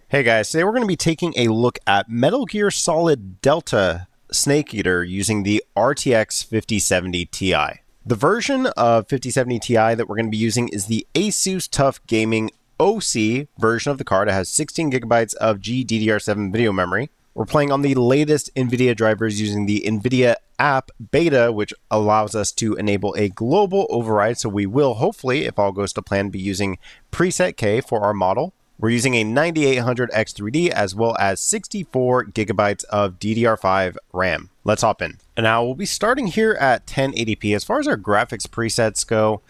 Hey guys, today we're going to be taking a look at Metal Gear Solid Delta Snake Eater using the RTX 5070 Ti. The version of 5070 Ti that we're going to be using is the ASUS TUF Gaming OC version of the card. It has 16 gigabytes of GDDR7 video memory. We're playing on the latest NVIDIA drivers using the NVIDIA app beta, which allows us to enable a global override. So we will hopefully, if all goes to plan, be using preset K for our model. We're using a 9800 X3D as well as 64 gigabytes of DDR5 RAM. Let's hop in. And now we'll be starting here at 1080p. As far as our graphics presets go,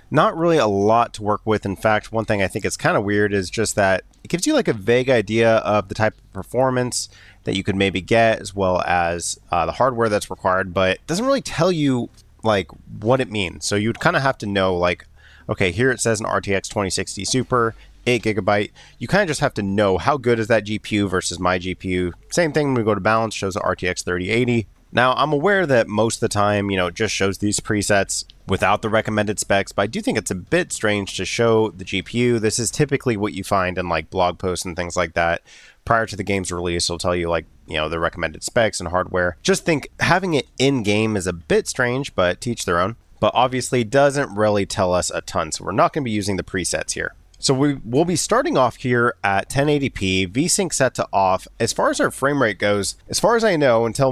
not really a lot to work with. In fact, one thing I think is kind of weird is just that it gives you like a vague idea of the type of performance that you could maybe get, as well as the hardware that's required, but it doesn't really tell you like what it means. So you'd kind of have to know, like, okay, here it says an RTX 2060 Super, 8 gigabyte. You kind of just have to know how good is that GPU versus my GPU. Same thing when we go to balance, shows the RTX 3080. Now, I'm aware that most of the time, it just shows these presets without the recommended specs, but I do think it's a bit strange to show the GPU. This is typically what you find in like blog posts and things like that. Prior to the game's release, it'll tell you like, the recommended specs and hardware. Just think having it in game is a bit strange, but to each their own. But obviously doesn't really tell us a ton, so we're not going to be using the presets here. So we'll be starting off here at 1080p, VSync set to off. As far as our frame rate goes, as far as I know, until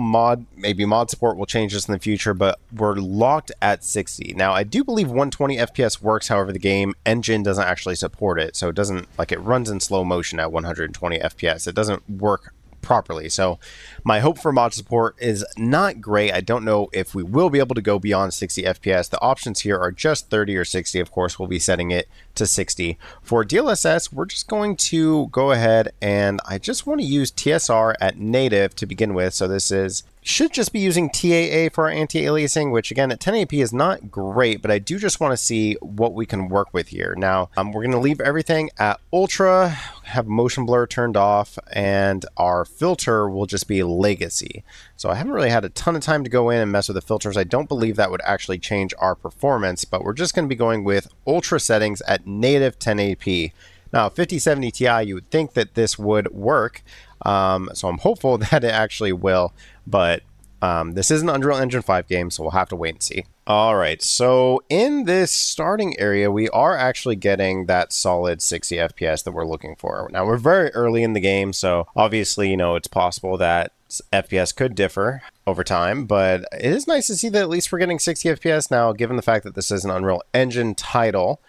maybe mod support will change this in the future, but we're locked at 60. Now, I do believe 120 FPS works, however, the game engine doesn't actually support it, so it doesn't, like, it runs in slow motion at 120 FPS. It doesn't work properly. So my hope for mod support is not great. I don't know if we will be able to go beyond 60 FPS. The options here are just 30 or 60. Of course, we'll be setting it to 60. For DLSS, we're just going to go ahead and I just want to use TSR at native to begin with. So this should just be using TAA for our anti-aliasing, which again at 1080p is not great, but I do just want to see what we can work with here. Now, we're going to leave everything at ultra, have motion blur turned off, and our filter will just be legacy. So I haven't really had a ton of time to go in and mess with the filters. I don't believe that would actually change our performance, but we're just going to be going with ultra settings at native 1080p. Now, 5070 Ti, you would think that this would work, so I'm hopeful that it actually will, but this is an Unreal Engine 5 game, so we'll have to wait and see. All right, so in this starting area, we are actually getting that solid 60 FPS that we're looking for. Now, we're very early in the game, so obviously, it's possible that FPS could differ over time, but it is nice to see that at least we're getting 60 FPS now, given the fact that this is an Unreal Engine title.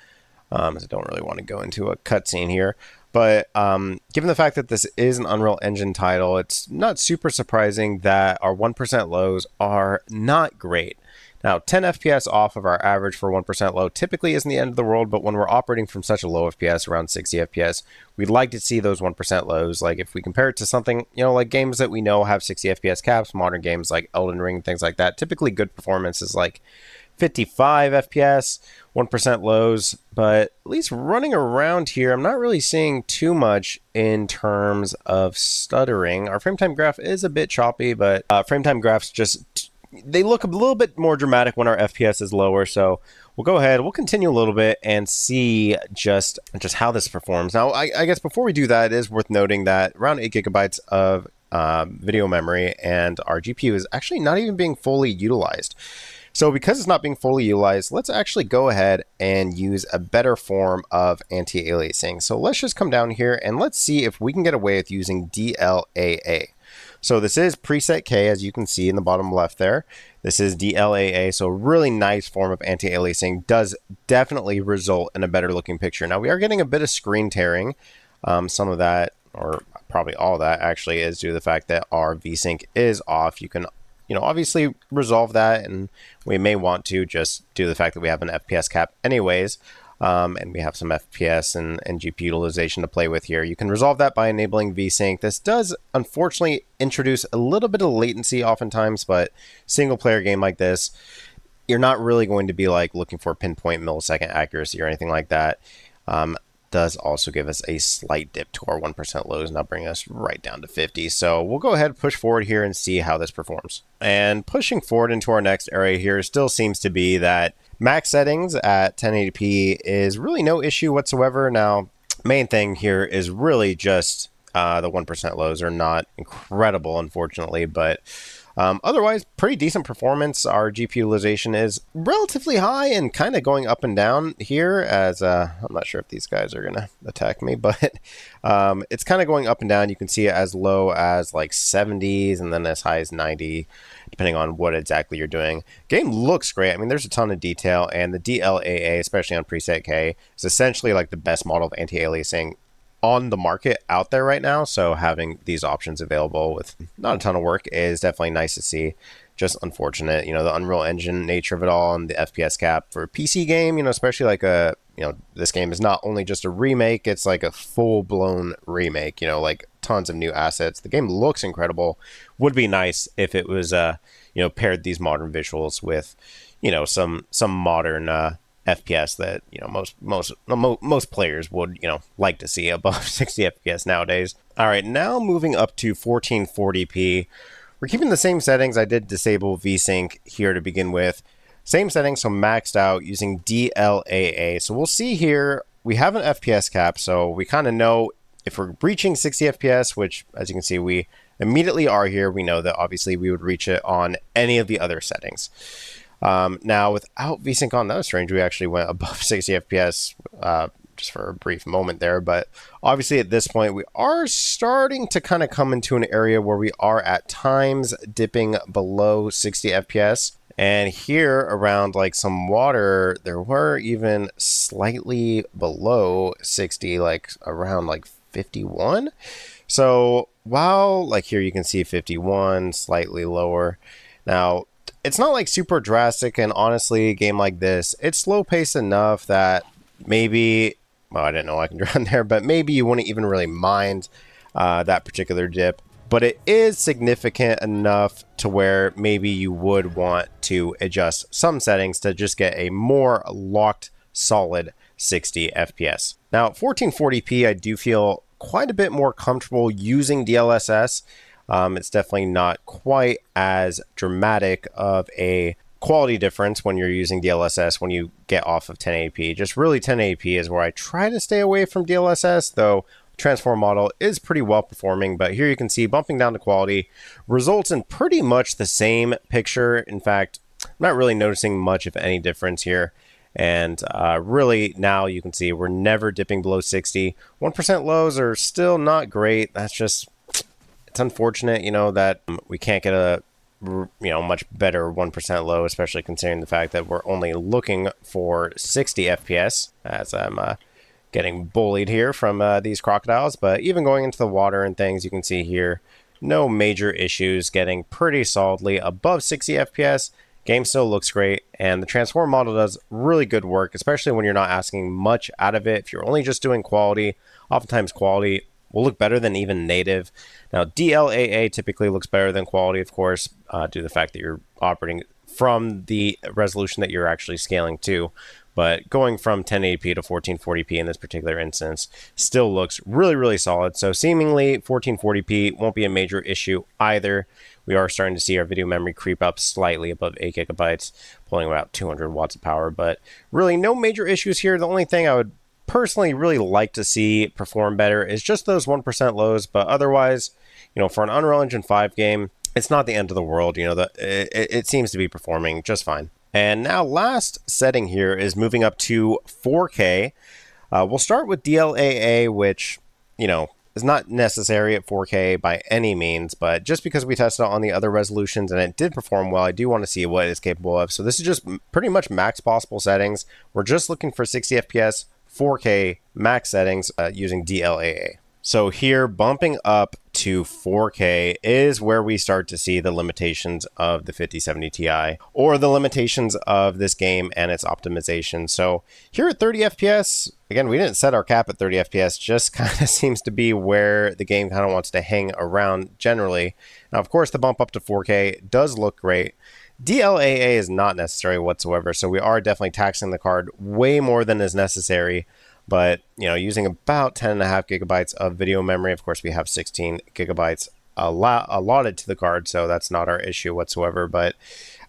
I don't really want to go into a cutscene here, but given the fact that this is an Unreal Engine title, it's not super surprising that our 1% lows are not great. Now, 10 FPS off of our average for 1% low typically isn't the end of the world, but when we're operating from such a low FPS, around 60 FPS, we'd like to see those 1% lows. Like if we compare it to something, like games that we know have 60 FPS caps, modern games like Elden Ring, things like that, typically good performance is like 55 FPS, 1% lows, but at least running around here, I'm not really seeing too much in terms of stuttering. Our frame time graph is a bit choppy, but frame time graphs they look a little bit more dramatic when our FPS is lower, so we'll go ahead, we'll continue a little bit and see just how this performs. Now, I guess before we do that, it is worth noting that around 8 gigabytes of video memory and our GPU is actually not even being fully utilized. So because it's not being fully utilized, let's actually go ahead and use a better form of anti-aliasing. So let's just come down here and let's see if we can get away with using DLAA. So this is preset K, as you can see in the bottom left there. This is DLAA, so really nice form of anti-aliasing. Does definitely result in a better looking picture. Now we are getting a bit of screen tearing. Some of that, or probably all of that actually, is due to the fact that our VSync is off. You can obviously resolve that, and we may want to just due to the fact that we have an FPS cap anyways, and we have some FPS and GPU utilization to play with here. You can resolve that by enabling VSync. This does unfortunately introduce a little bit of latency oftentimes, but single player game like this, you're not really going to be like looking for pinpoint millisecond accuracy or anything like that. Does also give us a slight dip to our 1% lows, now bringing us right down to 50. So we'll go ahead and push forward here and see how this performs. And pushing forward into our next area here still seems to be that max settings at 1080p is really no issue whatsoever. Now, main thing here is really just The 1% lows are not incredible, unfortunately, but otherwise, pretty decent performance. Our GPU utilization is relatively high and kind of going up and down here as, I'm not sure if these guys are going to attack me, but it's kind of going up and down. You can see it as low as like 70s and then as high as 90, depending on what exactly you're doing. Game looks great. I mean, there's a ton of detail, and the DLAA, especially on preset K, is essentially like the best model of anti-aliasing on the market out there right now. So having these options available with not a ton of work is definitely nice to see. Just unfortunate, the Unreal Engine nature of it all and the FPS cap for a PC game, especially like this game is not only just a remake, it's like a full-blown remake, like tons of new assets. The game looks incredible. Would be nice if it was, paired these modern visuals with, some modern FPS that most players would like to see above 60 FPS nowadays. All right, now moving up to 1440p. We're keeping the same settings. I did disable VSync here to begin with. Same settings, so maxed out using DLAA. So we'll see here, we have an FPS cap, so we kind of know if we're reaching 60 FPS, which as you can see, we immediately are here. We know that obviously we would reach it on any of the other settings. Now, without VSync on, that was strange. We actually went above 60 FPS just for a brief moment there. But obviously at this point, we are starting to kind of come into an area where we are at times dipping below 60 FPS. And here around like some water, there were even slightly below 60, like around like 51. So while like here you can see 51, slightly lower. Now, it's not like super drastic, and honestly, a game like this, it's slow paced enough that maybe, well, I didn't know I can drown there, but maybe you wouldn't even really mind that particular dip. But it is significant enough to where maybe you would want to adjust some settings to just get a more locked, solid 60 FPS. Now, 1440p, I do feel quite a bit more comfortable using DLSS. It's definitely not quite as dramatic of a quality difference when you're using DLSS when you get off of 1080p. Just really 1080p is where I try to stay away from DLSS, though transform model is pretty well performing. But here you can see bumping down to quality results in pretty much the same picture. In fact, I'm not really noticing much of any difference here. And really now you can see we're never dipping below 60. 1% lows are still not great. That's just, it's unfortunate, that we can't get a, much better 1% low, especially considering the fact that we're only looking for 60 FPS as I'm getting bullied here from these crocodiles. But even going into the water and things, you can see here, no major issues, getting pretty solidly above 60 FPS. Game still looks great, and the transform model does really good work, especially when you're not asking much out of it. If you're only just doing quality, oftentimes quality will look better than even native. Now, DLAA typically looks better than quality, of course, due to the fact that you're operating from the resolution that you're actually scaling to. But going from 1080p to 1440p in this particular instance still looks really, really solid. So seemingly 1440p won't be a major issue either. We are starting to see our video memory creep up slightly above 8 gigabytes, pulling about 200 watts of power. But really no major issues here. The only thing I would personally really like to see perform better is just those 1% lows. But otherwise, for an Unreal Engine 5 game, it's not the end of the world. It seems to be performing just fine. And now last setting here is moving up to 4K. We'll start with DLAA, which, is not necessary at 4K by any means, but just because we tested it on the other resolutions and it did perform well, I do want to see what it's capable of. So this is just pretty much max possible settings. We're just looking for 60 FPS, 4K max settings using DLAA. So here, bumping up to 4K is where we start to see the limitations of the 5070 Ti, or the limitations of this game and its optimization. So here at 30 FPS, again, we didn't set our cap at 30 FPS, just kind of seems to be where the game kind of wants to hang around generally. Now, of course, the bump up to 4K does look great. DLAA is not necessary whatsoever, so we are definitely taxing the card way more than is necessary. But, using about 10.5 gigabytes of video memory, of course, we have 16 gigabytes allotted to the card, so that's not our issue whatsoever. But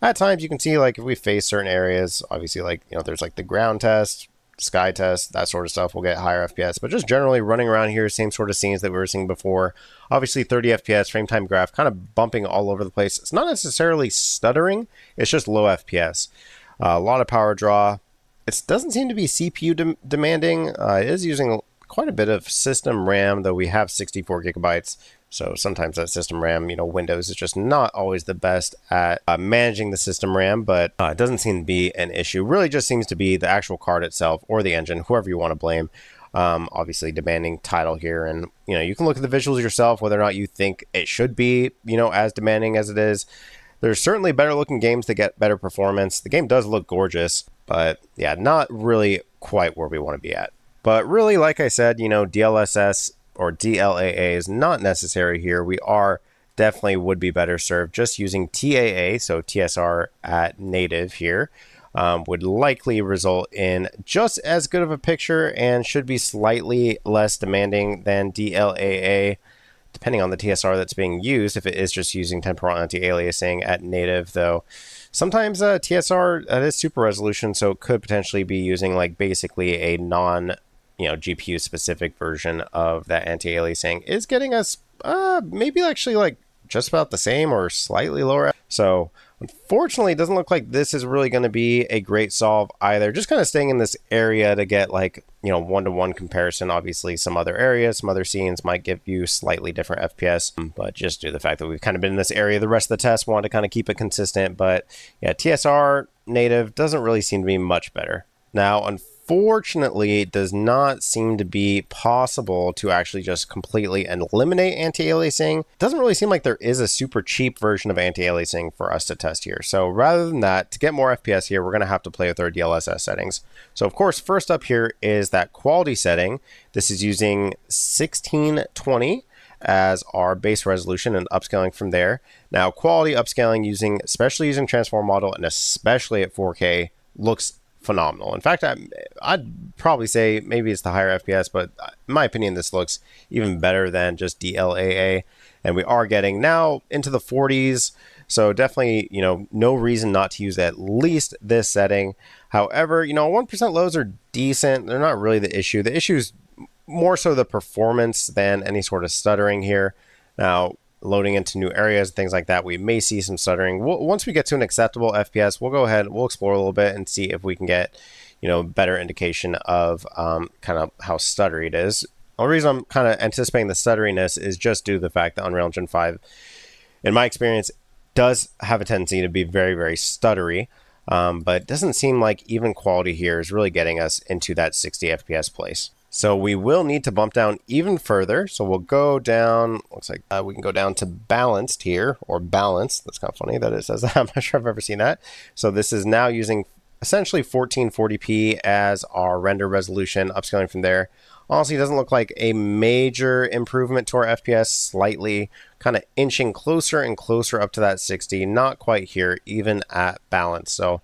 at times you can see, like, if we face certain areas, obviously, like, there's like the ground test, sky test, that sort of stuff, we'll get higher FPS. But just generally running around here, same sort of scenes that we were seeing before. Obviously 30 FPS, frame time graph, kind of bumping all over the place. It's not necessarily stuttering, it's just low FPS. A lot of power draw. It doesn't seem to be CPU demanding. It is using quite a bit of system RAM, though we have 64 gigabytes. So sometimes that system RAM, Windows is just not always the best at managing the system RAM, but it doesn't seem to be an issue. Really just seems to be the actual card itself or the engine, whoever you want to blame. Obviously demanding title here, and you can look at the visuals yourself, whether or not you think it should be, as demanding as it is. There's certainly better looking games that get better performance. The game does look gorgeous, but yeah, not really quite where we want to be at. But really, like I said, DLSS or DLAA is not necessary here. We are definitely would be better served just using TAA, so TSR at native here, would likely result in just as good of a picture and should be slightly less demanding than DLAA, depending on the TSR that's being used, if it is just using temporal anti-aliasing at native, though. Sometimes TSR is super resolution, so it could potentially be using like basically a non GPU specific version of that anti-aliasing is getting us maybe actually like just about the same or slightly lower. So unfortunately, it doesn't look like this is really going to be a great solve either. Just kind of staying in this area to get like, one-to-one comparison. Obviously, some other areas, some other scenes might give you slightly different FPS, but just due to the fact that we've kind of been in this area the rest of the test, wanted to kind of keep it consistent. But yeah, TSR native doesn't really seem to be much better. Now, unfortunately, it does not seem to be possible to actually just completely eliminate anti-aliasing. It doesn't really seem like there is a super cheap version of anti-aliasing for us to test here. So rather than that, to get more FPS here, we're going to have to play with our DLSS settings. So of course, first up here is that quality setting. This is using 1620 as our base resolution and upscaling from there. Now, quality upscaling especially using transform model and especially at 4K looks phenomenal. In fact, I'd probably say maybe it's the higher FPS, but in my opinion, this looks even better than just DLAA. And we are getting now into the 40s. So definitely, no reason not to use at least this setting. However, 1% lows are decent. They're not really the issue. The issue is more so the performance than any sort of stuttering here. Now, loading into new areas, things like that, we may see some stuttering. Once we get to an acceptable FPS, we'll go ahead, we'll explore a little bit and see if we can get, better indication of kind of how stuttery it is. The only reason I'm kind of anticipating the stutteriness is just due to the fact that Unreal Engine 5, in my experience, does have a tendency to be very, very stuttery. But it doesn't seem like even quality here is really getting us into that 60 FPS place. So we will need to bump down even further. So we'll go down, looks like we can go down to balanced here, or balanced. That's kind of funny that it says that. I'm not sure I've ever seen that. So this is now using essentially 1440p as our render resolution, upscaling from there. Honestly, it doesn't look like a major improvement to our FPS, slightly kind of inching closer and closer up to that 60, not quite here, even at balance. So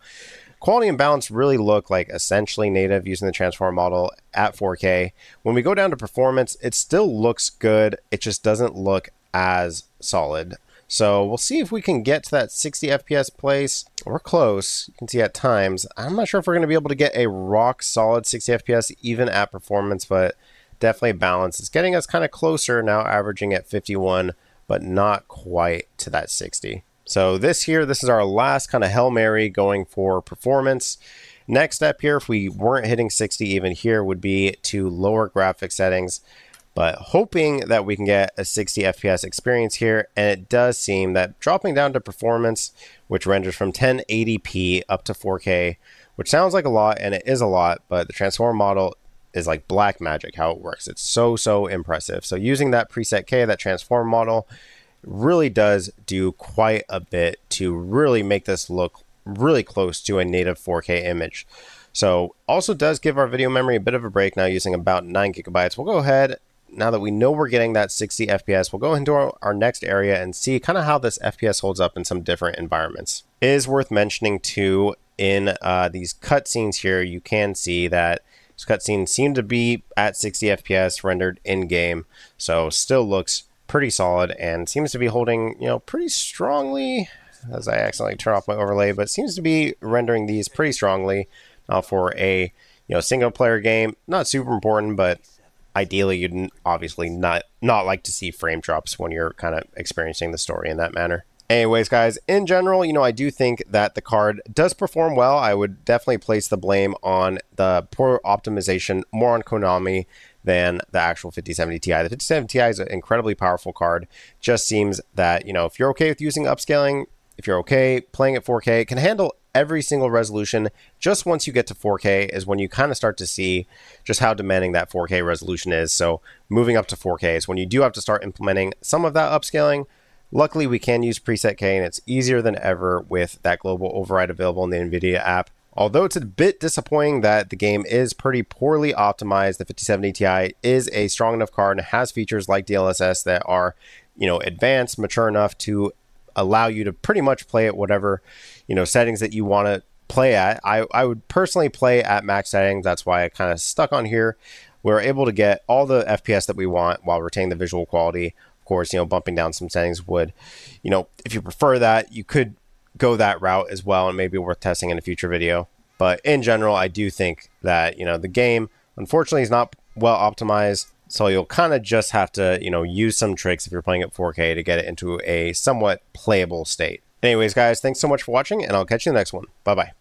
quality and balance really look like essentially native using the transform model at 4K. When we go down to performance, it still looks good. It just doesn't look as solid. So we'll see if we can get to that 60 FPS place. We're close. You can see at times. I'm not sure if we're going to be able to get a rock solid 60 FPS even at performance, but definitely balance. It's getting us kind of closer now, averaging at 51, but not quite to that 60. So this is our last kind of Hail Mary going for performance. Next step here, if we weren't hitting 60 even here, would be to lower graphic settings, but hoping that we can get a 60 FPS experience here. And it does seem that dropping down to performance, which renders from 1080p up to 4K, which sounds like a lot, and it is a lot, but the transform model is like black magic how it works. It's so impressive. So using that preset K, that transform model, really does do quite a bit to really make this look really close to a native 4K image. So also does give our video memory a bit of a break now, using about 9 gigabytes. We'll go ahead, now that we know we're getting that 60 FPS, we'll go into our next area and see kind of how this FPS holds up in some different environments. It is worth mentioning too, in these cutscenes here, you can see that these cutscenes seem to be at 60 FPS rendered in-game, so still looks pretty solid and seems to be holding, pretty strongly, as I accidentally turn off my overlay, but seems to be rendering these pretty strongly for a, single player game, not super important, but ideally you'd obviously not like to see frame drops when you're kind of experiencing the story in that manner. Anyways, guys, in general, I do think that the card does perform well. I would definitely place the blame on the poor optimization, more on Konami than the actual 5070 Ti. The 5070 Ti is an incredibly powerful card. Just seems that, if you're okay with using upscaling, if you're okay playing at 4K, it can handle every single resolution. Just once you get to 4K is when you kind of start to see just how demanding that 4K resolution is. So moving up to 4K is when you do have to start implementing some of that upscaling. Luckily, we can use preset K, and it's easier than ever with that global override available in the NVIDIA app. Although it's a bit disappointing that the game is pretty poorly optimized, the 5070 Ti is a strong enough card and has features like DLSS that are, advanced, mature enough to allow you to pretty much play at whatever, settings that you want to play at. I would personally play at max settings. That's why I kind of stuck on here. We're able to get all the FPS that we want while retaining the visual quality. Of course, bumping down some settings would, if you prefer that, you could go that route as well, and maybe worth testing in a future video. But in general, I do think that, the game, unfortunately, is not well optimized. So you'll kind of just have to, use some tricks if you're playing at 4K to get it into a somewhat playable state. Anyways, guys, thanks so much for watching, and I'll catch you in the next one. Bye-bye.